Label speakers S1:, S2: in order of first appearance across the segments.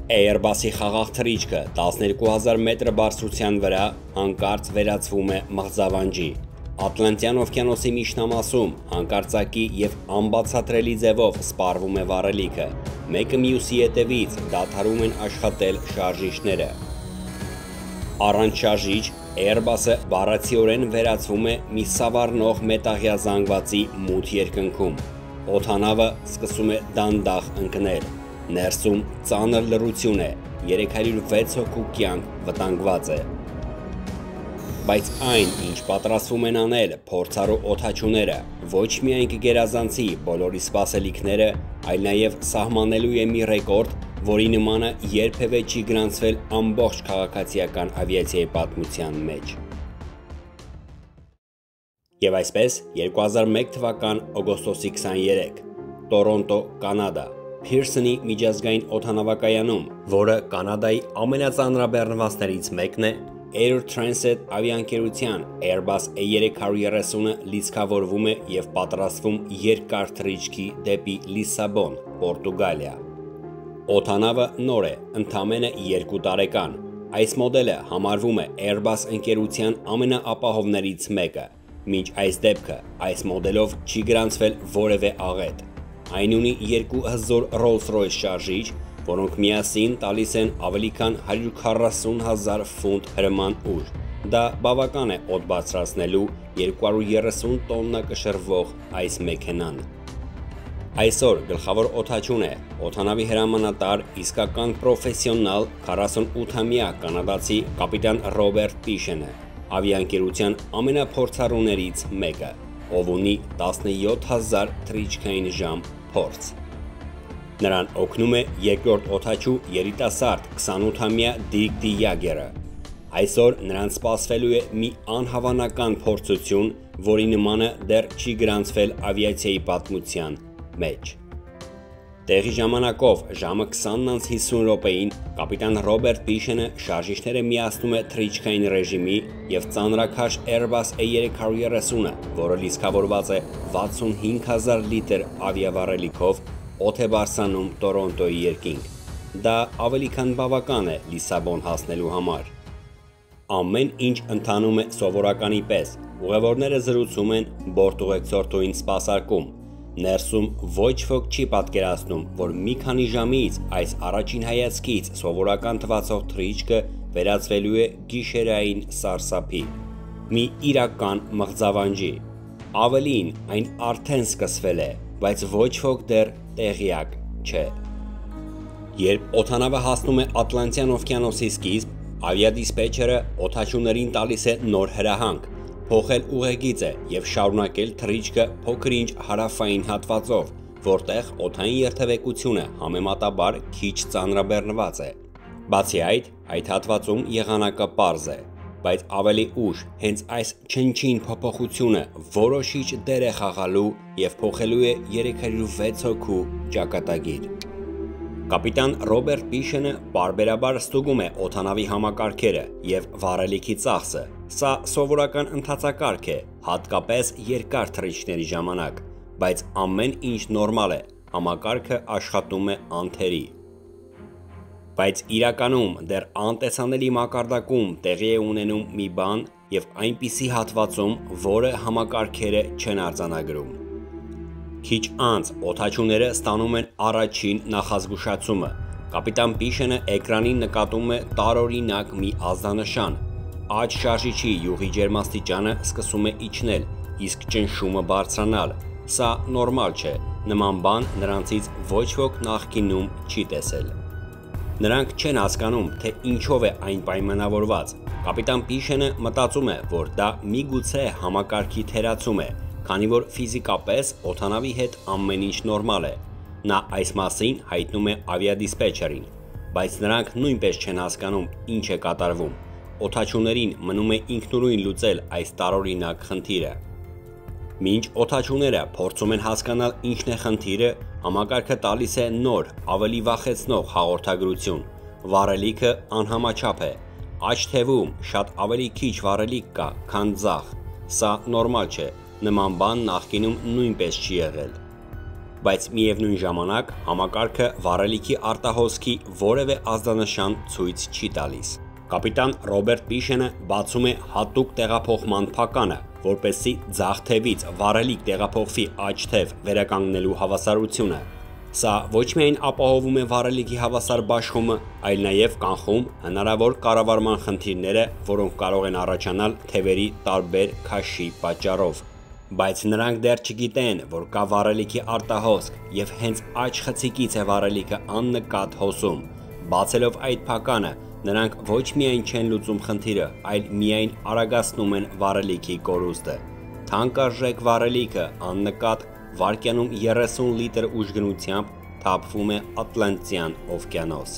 S1: Airbus-ի խաղաղ թռիչքը 12000 մետր բարձրության վրա հանկարծ վերածվում է մղձավանջի։ Ատլանտյան օվկիանոսի միջնամասում հանկարծակի եւ անբացատրելի ձևով սպառվում է վառելիքը։ Մեկը մյուսի հետևից դադարում են աշխատել շարժիչները։ Առանց շարժիչ Airbus-ը բառացիորեն վերածվում է մի սավառնող մետաղյա զանգվածի մութ երկնքում։ Օդանավը սկսում է դանդաղ ընկնել։ Ներսում ծանր լռություն է, 306 հոգու կյանք վտանգված է։ Բայց այն, ինչ պատրաստվում են անել փորձառու օդաչուները, ոչ միայն կգերազանցի բոլորի սպասելիքները, այլ նաև սահմանելու է մի ռեկորդ, որի նմանը երբևէ չի գրանցվել ամբողջ քաղաքացիական ավիացիայի պատմության մեջ։ Եվ այսպես 2001 թվական օգոստոսի 23, Տորոնտո, Կանադա, Փիրսոնի միջազգային օդանավակայանում, որը Կանադայի ամենածանրաբեռնվածներից մեկն է, Air Transat ավիաընկերության Airbus A330-ը լիցքավորվում է եւ պատրաստվում երկար թռիչքի դեպի Լիսաբոն, Պորտուգալիա։ Օդանավը նոր է, ընդամենը 2 տարեկան։ Այս մոդելը համարվում է Airbus ընկերության ամենաապահովներից մեկը։ Մինչ այս դեպքը այս մոդելով չի գրանցվել որևէ աղետ։ Այն ունի 2 հզոր Rolls-Royce շարժիչ, որոնք միասին տալիս են ավելի քան 140,000 ֆունտ հրման ուժ։ Դա բավական է օդ բարձրացնելու 230 տոննա կշռվող այս մեքենան։ Այսօր գլխավոր օդաչուն է օդանավի հրամանատար, իսկական պրոֆեսիոնալ 48-ամյա կանադացի կապիտան Ռոբերտ Պիշենը, ավիաընկերության ամենափորձառուներից մեկը, ով ունի 17000 թռիչքային ժամ փորձ։ Նրան օգնում է երկրորդ օդաչու երիտասարդ 28-ամյա Դիկ Դիագերը։ Այսօր նրան սպասվելու է մի անհավանական փորձություն, որի նմանը դեռ չի գրանցվել ավիացիայի պատմության մեջ։ Տեղի ժամանակով ժամը 20:50 րոպեին կապիտան Ռոբերտ Պիշենը շարժիչները միացնում է թռիչքային ռեժիմի եւ ծանրաքաշ Airbus A330-ը, որը լիցքավորված է 65000 լիտր ավիավառելիքով, օդ է բարձրանում Տորոնտոյի երկինք։ Դա ավելի քան բավական է Լիսաբոն հասնելու համար։ Ամեն ինչ ընթանում է սովորականի պես։ Ուղևորները զրուցում են, բորտուղեկցորդուին սպասարկում։ Ներսում ոչ ոք չի պատկերացնում, որ մի քանի ժամից այս առաջին հայացքից սովորական թվացող թռիչքը վերածվելու է գիշերային սարսափի։ Մի իրական մղձավանջի։ Ավելին, այն արդեն սկսվել է, բայց ոչ ոք դեռ տեղյակ չէ։ Երբ օդանավը հասնում է Ատլանտյան օվկիանոսի սկիզբ, ավիադիսպեչերը օդաչուներին տալիս է նոր հրահանգ՝ փոխել ուղեգիծը եւ շարունակել թռիչքը փոքր-ինչ հարավային հատվածով, որտեղ օդային երթևեկությունը համեմատաբար քիչ ծանրաբեռնված է։ Բացի այդ հատվածում եղանակը պարզ է, բայց ավելի ուշ հենց այս չնչին փոփոխությունը որոշիչ դեր է խաղալու եւ փոխելու է 306 հոգու ճակատագիր։ Կապիտան Ռոբերտ Պիշենը պարբերաբար ստուգում է օդանավի համակարգերը եւ վառելիքի ծախսը։ Սա սովորական ընթացակարգ է, հատկապես երկար թռիչքների ժամանակ, բայց ամեն ինչ նորմալ է, համակարգը աշխատում է անթերի։ Բայց իրականում դեռ անտեսանելի մակարդակում տեղի է ունենում մի բան եւ այնպիսի հատվածում, որը համակարգերը չեն արձանագրում։ Քիչ անց օդաչուները ստանում են առաջին նախազգուշացումը։ Կապիտան Պիշենը էկրանին նկատում է տարօրինակ մի ազդանշան։ Աջ շարժիչի յուղի ջերմաստիճանը սկսում է իջնել, իսկ ճնշումը բարձրանալ։ Սա նորմալ չէ, նման բան նրանցից ոչ ոք նախկինում չի տեսել։ Նրանք չեն հասկանում, թե ինչով է այն պայմանավորված։ Կապիտան Պիշենը մտածում է, որ դա միգուցե համակարգի թերացում է, քանի որ ֆիզիկապես օդանավի հետ ամեն ինչ նորմալ է։ Նա այս մասին հայտնում է ավիադիսպեչերին, բայց նրանք նույնպես չեն հասկանում ինչ է կատարվում։ Օդաչուներին մնում է ինքնուրույն լուծել այս տարօրինակ խնդիրը։ Մինչ օդաչուները փորձում են հասկանալ ինչն է խնդիրը, համակարգը տալիս է նոր, ավելի վախեցնող հաղորդագրություն։ Վառելիքը անհամաչափ է։ Աջ թևում շատ ավելի քիչ վառելիք կա, քան ձախ։ Սա նորմալ չէ։ Նման բան նախկինում նույնպես չի եղել։ բայց միևնույն ժամանակ համակարգը վառելիքի արտահոսքի որևէ ազդանշան ցույց չի տալիս։ Կապիտան Ռոբերտ Պիշենը բացում է հատուկ տեղափոխման փականը, որպեսզի ձախ թևից վառելիք տեղափոխվի աջ թև վերականգնելու հավասարությունը։ Սա ոչ միայն ապահովում է վառելիքի հավասար բաշխումը, այլ նաև կանխում հնարավոր կառավարման խնդիրները, որոնք կարող են առաջանալ թևերի տարբեր քաշի պատճառով։ Բայց նրանք դեռ չգիտեն, որ կա վառելիքի արտահոսք, եւ հենց աջ խցիկից է վառելիքը աննկատ հոսում։ Բացելով այդ փականը, նրանք ոչ միայն չեն լուծում խնդիրը, այլ միայն արագացնում են վառելիքի կորուստը։ Թանկարժեք վառելիքը աննկատ վարկյանում 30 լիտր ուժգնությամբ թափվում է Ատլանտյան օվկիանոս։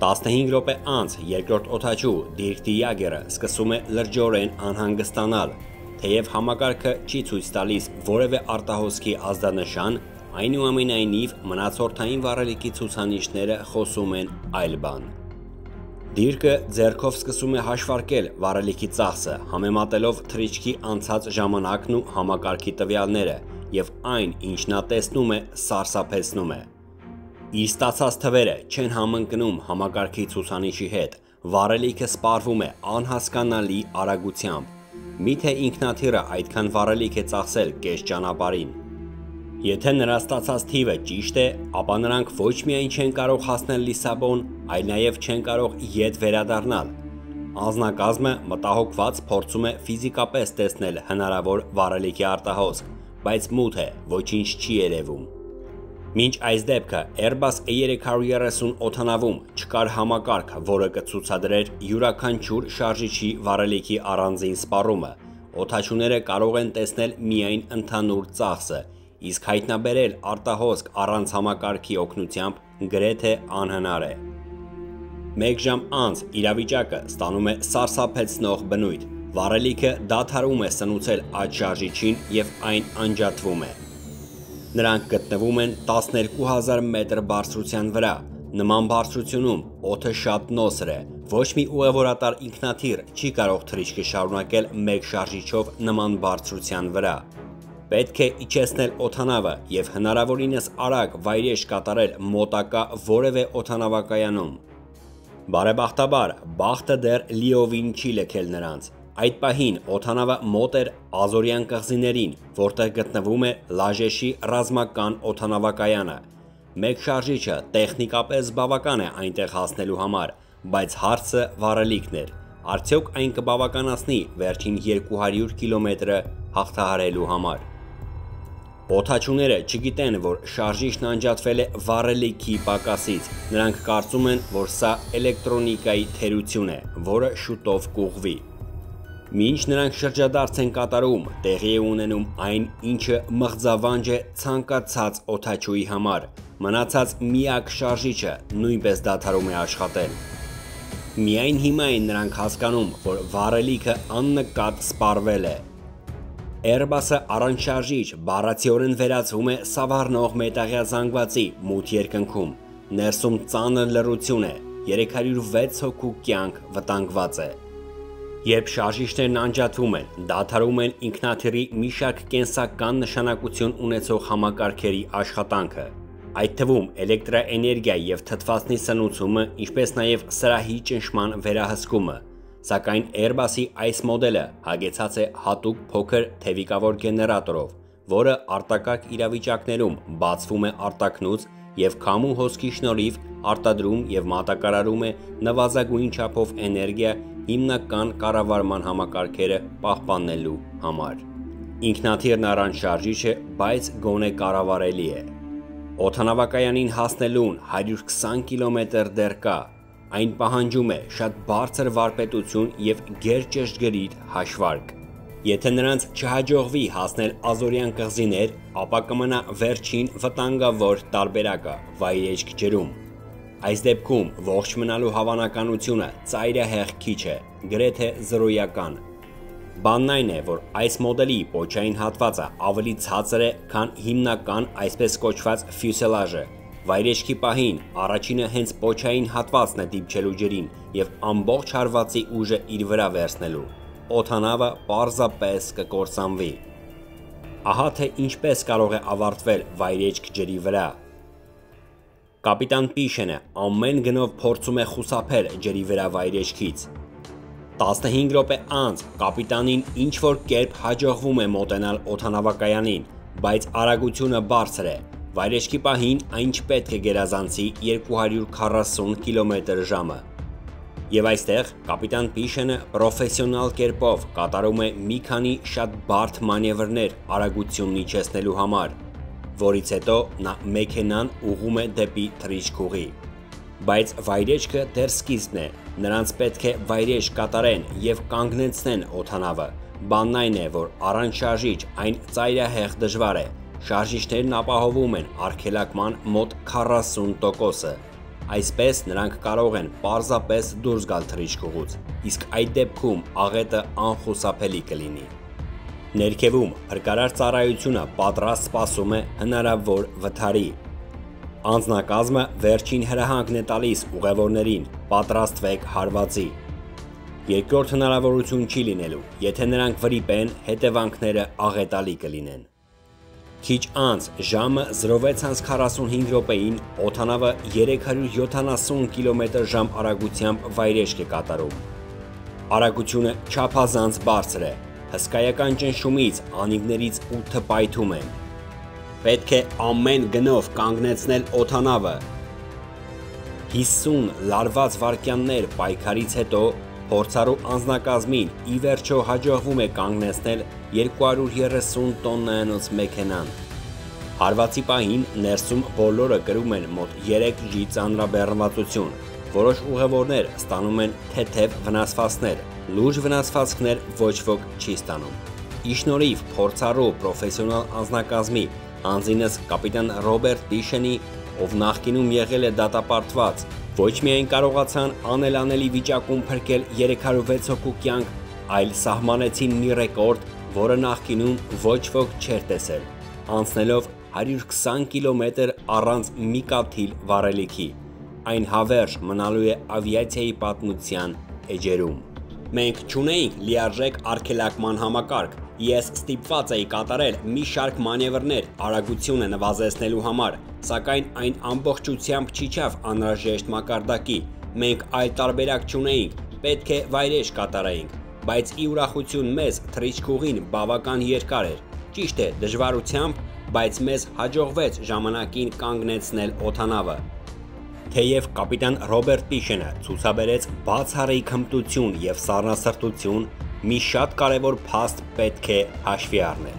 S1: 15 րոպե անց երկրորդ օդաչու Դիրք Դիագերը սկսում է լրջորեն անհանգստանալ, թեև համակարգը չի ցույց տալիս որևէ արտահոսքի ազդանշան, այնուամենայնիվ մնացորդային վառելիքի ցուցանիշները խոսում են այլ բան։ Դիրքը ձեռքով սկսում է հաշվարկել վառելիքի ծախսը, համեմատելով թռիչքի անցած ժամանակն ու համակարգի տվյալները, եւ այն, ինչ նա տեսնում է, սարսափեցնում է։ Իր ստացած թվերը չեն համընկնում համակարգի ցուցանիշի հետ, վառելիքը սպառվում է անհասկանալի արագությամբ։ Միթե ինքնաթիռը այդքան վառելիք է ծախսել կես ճանապարհին։ Եթե նրա ստացած թիվը ճիշտ է, ապա նրանք ոչ միայն չեն կարող հասնել Լիսաբոն, այլ նաև չեն կարող ետ վերադառնալ։ Անձնակազմը մտահոգված փորձում է ֆիզիկապես տեսնել հնարավոր վառելիքի արտահոսք, բայց մութ է, ոչինչ չի երևում։ Մինչ այս դեպքը Airbus A330 օդանավում չկար համակարգ, որը կցուցադրեր յուրաքանչյուր շարժիչի վառելիքի առանձին սպառումը, օդաչուները կարող են տեսնել միայն ընդհանուր ծախսը, իսկ հայտնաբերել արտահոսք առանց համակարգի օգնությամբ գրեթե անհնար է։ Մեկ ժամ անց իրավիճակը ստանում է սարսափեցնող բնույթ, վառելիքը դադարում է սնուցել աջ շարժիչին եւ այն անջատվում է։ Նրանք գտնվում են 12000 մետր բարձրության վրա։ Նման բարձրությունում օդը շատ նոսր է, ոչ մի ուղևորատար ինքնաթիռ չի կարող թռիչքը շարունակել մեկ շարժիչով նման բարձրության վրա։ Պետք է իջեցնել օդանավը եւ հնարավորինս արագ վայրէջք կատարել մոտակա որևէ օդանավակայանում։ Բարեբախտաբար, բախտը դեռ լիովին չի լքել նրանց։ Այդ պահին օդանավը մոտ էր Ազորյան կղզիներին, որտեղ գտնվում է Լաժեշի ռազմական օդանավակայանը։ Մեկ շարժիչը տեխնիկապես բավական է այնտեղ հասնելու համար, բայց հարցը վառելիքն էր։ Արդյոք այն կբավականացնի վերջին 200 կիլոմետրը հաղթահարելու համար։ Օդաչուները չգիտեն, որ շարժիչն անջատվել է վառելիքի պակասից։ Նրանք կարծում են, որ սա էլեկտրոնիկայի թերություն է, որը շուտով կուղղվի։ Մինչ նրանք շրջադարձ են կատարում, տեղի է ունենում այն, ինչը մղձավանջ է ցանկացած օդաչուի համար։ Մնացած միակ շարժիչը նույնպես դադարում է աշխատել։ Միայն հիմա են նրանք հասկանում, որ վառելիքը աննկատ սպառվել է։ Airbus-ը առանց շարժիչ բառացիորեն վերածվում է սավառնող մետաղյա զանգվածի մութ երկնքում։ Ներսում ծանր լռություն է, 306 հոգու կյանք վտանգված է։ Երբ շարժիչներն անջատվում են, դադարում են ինքնաթիռի մի շարք կենսական նշանակություն ունեցող համակարգերի աշխատանքը։ Այդ թվում էլեկտրաէներգիա եւ թթվածնի սնուցումը, ինչպես նաեւ սրահի ճնշման վերահսկումը։ Սակայն Airbus-ի այս մոդելը հագեցած է հատուկ փոքր թևիկավոր գեներատորով, որը արտակարգ իրավիճակներում բացվում է արտաքնուց եւ քամու հոսքի շնորհիվ արտադրում եւ մատակարարում է նվազագույն չափով էներգիա հիմնական կառավարման համակարգերը պահպանելու համար։ Ինքնաթիռն առանց շարժիչ է, բայց գոնե կառավարելի է։ Օդանավակայանին հասնելուն 120 կիլոմետր դեռ կա։ Այն պահանջում է շատ բարձր վարպետություն եւ գերճշգրիտ հաշվարկ։ Եթե նրանց չհաջողվի հասնել Ազորյան կղզիներ, ապա կմնա վերջին վտանգավոր տարբերակը՝ վայրեջք ջրում։ Այս դեպքում ողջ մնալու հավանականությունը ծայրահեղ քիչ է, գրեթե զրոյական։ Բանն այն է, որ այս մոդելի պոչային հատվածը ավելի ցածր է, քան հիմնական այսպես կոչված ֆյուսելաժը։ Վայրեջքի պահին առաջինը հենց պոչային հատվածն է դիպչելու ջրին եւ ամբողջ հարվածի ուժը իր վրա վերցնելու։ Օդանավը պարզապես կկործանվի։ ահա թե ինչպես կարող է ավարտվել վայրեջք ջրի վրա։ Կապիտան Պիշենը ամեն գնով փորձում է խուսափել ջրի վրա վայրեջքից։ 15 րոպե անց կապիտանին ինչ-որ կերպ հաջողվում է մոտենալ օդանավակայանին, բայց արագությունը բարձր է։ Վայրեջքի պահին այն չպետք է գերազանցի 240 կմ/ժ։ Եվ այստեղ կապիտան Պիշենը պրոֆեսիոնալ կերպով կատարում է մի քանի շատ բարդ մանևրներ արագությունն իջեցնելու համար, որից հետո նա մեքենան ուղղում է դեպի թռիչքուղի։ Բայց վայրեջքը դեռ սկիզբն է, նրանց պետք է վայրեջք կատարեն և կանգնեցնեն օդանավը։ Բանն այն է, որ առանց շարժիչ այն ծայրահեղ դժվար է, շարժիչներն ապահովում են արգելակման մոտ 40%-ը։ Այսպես նրանք կարող են պարզապես դուրս գալ թռիչքուղուց, իսկ այդ դեպքում աղետը անխուսափելի կլինի։ Ներքևում փրկարար ծառայությունը պատրաստ սպասում է հնարավոր վթարի։ Անձնակազմը վերջին հրահանգն է տալիս ուղևորներին՝ պատրաստվեք հարվածի։ Երկրորդ հնարավորություն չի լինելու, եթե նրանք վրիպեն, հետևանքները աղետալի կլինեն։ Քիչ անց ժամը 06:45 րոպեին օդանավը 370 կմ/ժ արագությամբ վայրեջք է կատարում։ Արագությունը չափազանց բարձր է, հսկայական ճնշումից անիվներից 8-ը պայթում են։ Պետք է ամեն գնով կանգնեցնել օդանավը։ 50 լարված վայրկյաններ պայքարից հետո փորձառու անձնակազմին ի վերջո հաջողվում է կանգնեցնել 230 տոննայանոց մեքենան։ Հարվածի պահին ներսում բոլորը կրում են մոտ 3G ծանրաբեռնվածություն, որոշ ուղևորներ ստանում են թեթև վնասվածքներ, լուրջ վնասվածքներ ոչ ոք չի ստանում։ Ի շնորհիվ փորձառու պրոֆեսիոնալ անձնակազմի, անձինս կապիտան Ռոբերտ Պիշենի, ով նախկինում եղել է դատապարտված, ոչ միայն կարողացան անելանելի վիճակում փրկել 306 հոգու կյանք, այլ սահմանեցին մի ռեկորդ, որը նախկինում ոչ ոք չէր տեսել, անցնելով 120 կիլոմետր առանց մի կաթիլ վառելիքի։ Այն հավերժ մնալու է ավիացիայի պատմության էջերում։ Մենք չունեինք լիարժեք արգելակման համակարգ։ Ես ստիպված էի կատարել մի շարք մանևրներ արագությունը նվազեցնելու համար, սակայն այն ամբողջությամբ չիջավ անհրաժեշտ մակարդակի։ Մենք այլ տարբերակ չունեինք, պետք է վայրեջք կատարեինք, բայց ի ուրախություն մեզ թռիչքուղին բավական երկար էր։ Ճիշտ է, դժվարությամբ, բայց մեզ հաջողվեց ժամանակին կանգնեցնել օդանավը։ Թեև կապիտան Ռոբերտ Պիշենը ցուցաբերեց բացառիկ հմտություն և սառնասրտություն, մի շատ կարևոր փաստ պետք է հաշվի առնել։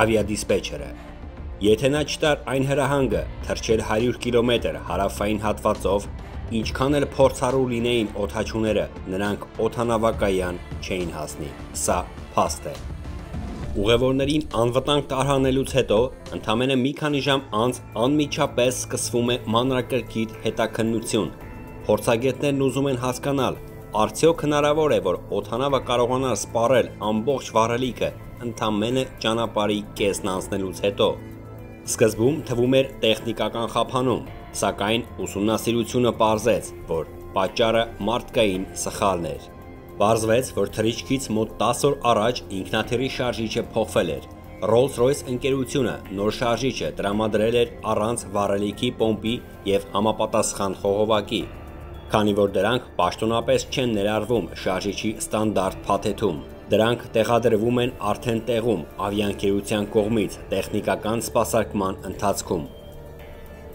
S1: Ավիադիսպեչերը։ Եթե նա չտար այն հրահանգը թռչել 100 կիլոմետր հարավային հատվածով, ինչքան էլ փորձառու լինեին օդաչուները, նրանք օդանավակայան չէին հասնի։ Սա փաստ է։ Ուղևորներին անվտանգ տարհանելուց հետո, ընդամենը մի քանի ժամ անց անմիջապես սկսվում է մանրակրկիտ հետաքննություն։ Փորձագետներն ուզում են հասկանալ, արդյոք հնարավոր է, որ օդանավը կարողանար սպառել ամբողջ վառելիքը ընդամենը ճանապարհի կեսն անցնելուց հետո։ Սկզբում թվում էր տեխնիկական խափանում, սակայն ուսումնասիրությունը պարզեց, որ պատճառը մարդկային սխալն էր։ Պարզվեց, որ թռիչքից մոտ 10 օր առաջ ինքնաթիռի շարժիչը փոխվել էր։ Rolls-Royce ընկերությունը նոր շարժիչը տրամադրել էր առանց վառելիքի պոմպի և համապատասխան խողովակի, քանի որ դրանք պաշտոնապես չեն ներառվում շարժիչի ստանդարտ փաթեթում։ Դրանք տեղադրվում են արդեն տեղում ավիաընկերության կողմից տեխնիկական սպասարկման ընթացքում։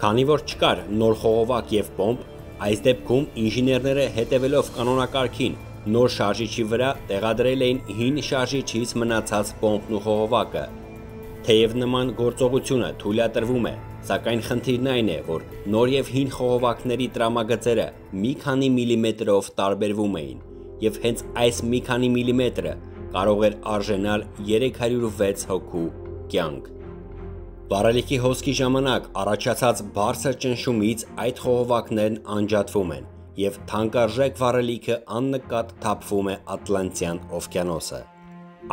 S1: Քանի որ չկար նոր խողովակ և պոմպ, այս դեպքում ինժեներները հետևելով կանոնակարգին նոր շարժիչի վրա տեղադրել էին հին շարժիչից մնացած պոմպն ու խողովակը։ Թեև նման գործողությունը թույլատրվում է, սակայն խնդիրն այն է, որ նոր և հին խողովակների տրամագծերը մի քանի միլիմետրով տարբերվում էին, և հենց այս մի քանի միլիմետրը կարող էր արժենալ 306 հոգու կյանք։ Վառելիքի հոսքի ժամանակ առաջացած բարձր ճնշումից այդ խողովակներն անջատվում են, և թանկարժեք վառելիքը աննկատ թափվում է Ատլանտյան օվկիանոսը։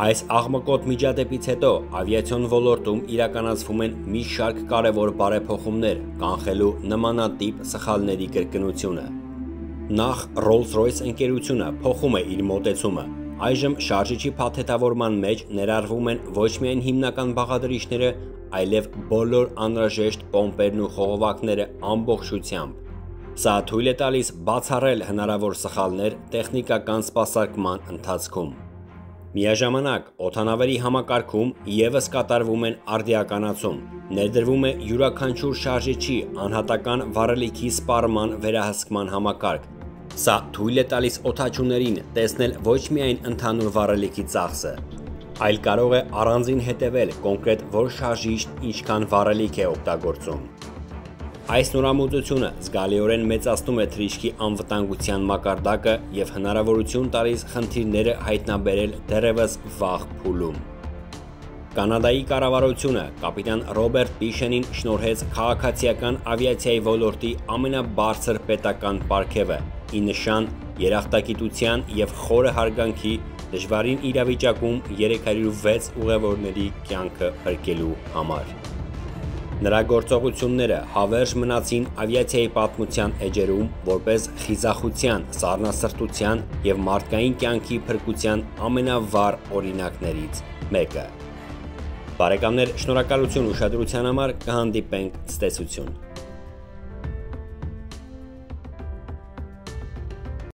S1: Այս աղմկոտ միջադեպից հետո ավիացիոն ոլորտում իրականացվում են մի շարք կարևոր բարեփոխումներ կանխելու նմանատիպ սխալների կրկնությունը։ Նախ Rolls-Royce ընկերությունը փոխում է իր մոտեցումը, Այժմ շարժիչի փաթեթավորման մեջ ներառվում են ոչ միայն հիմնական բաղադրիչները, այլև բոլոր անհրաժեշտ պոմպերն ու խողովակները ամբողջությամբ։ Սա թույլ է տալիս բացառել հնարավոր սխալներ տեխնիկական սպասարկման ընթացքում։ Միաժամանակ օդանավերի համակարգում ևս կատարվում են արդիականացում, ներդրվում է յուրաքանչյուր շարժիչի անհատական վառելիքի սպառման վերահսկման համակարգ։ Սա թույլ է տալիս օդաչուներին տեսնել ոչ միայն ընդհանուր վառելիքի ծախսը, այլ կարող է առանձին հետևել կոնկրետ որ շարժիչն ինչքան վառելիք է օգտագործում։ Այս նորամուծությունը զգալիորեն մեծացնում է թռիչքի անվտանգության մակարդակը և հնարավորություն տալիս խնդիրները հայտնաբերել դեռևս վաղ փուլում։ Կանադայի կառավարությունը կապիտան Ռոբերտ Պիշենին շնորհեց քաղաքացիական ավիացիայի ոլորտի ամենաբարձր պետական պարգևը՝ ի նշան երախտագիտության և խորը հարգանքի դժվարին իրավիճակում 306 ուղևորների կյանքը փրկելու համար։ Նրա գործողությունները հավերժ մնացին ավիացիայի պատմության էջերում որպես խիզախության, սառնասրտության և մարդկային կյանքի փրկության ամենավառ օրինակներից մեկը։ Բարեկամներ, շնորհակալություն ուշադրության համար, կհանդիպենք ցտեսություն։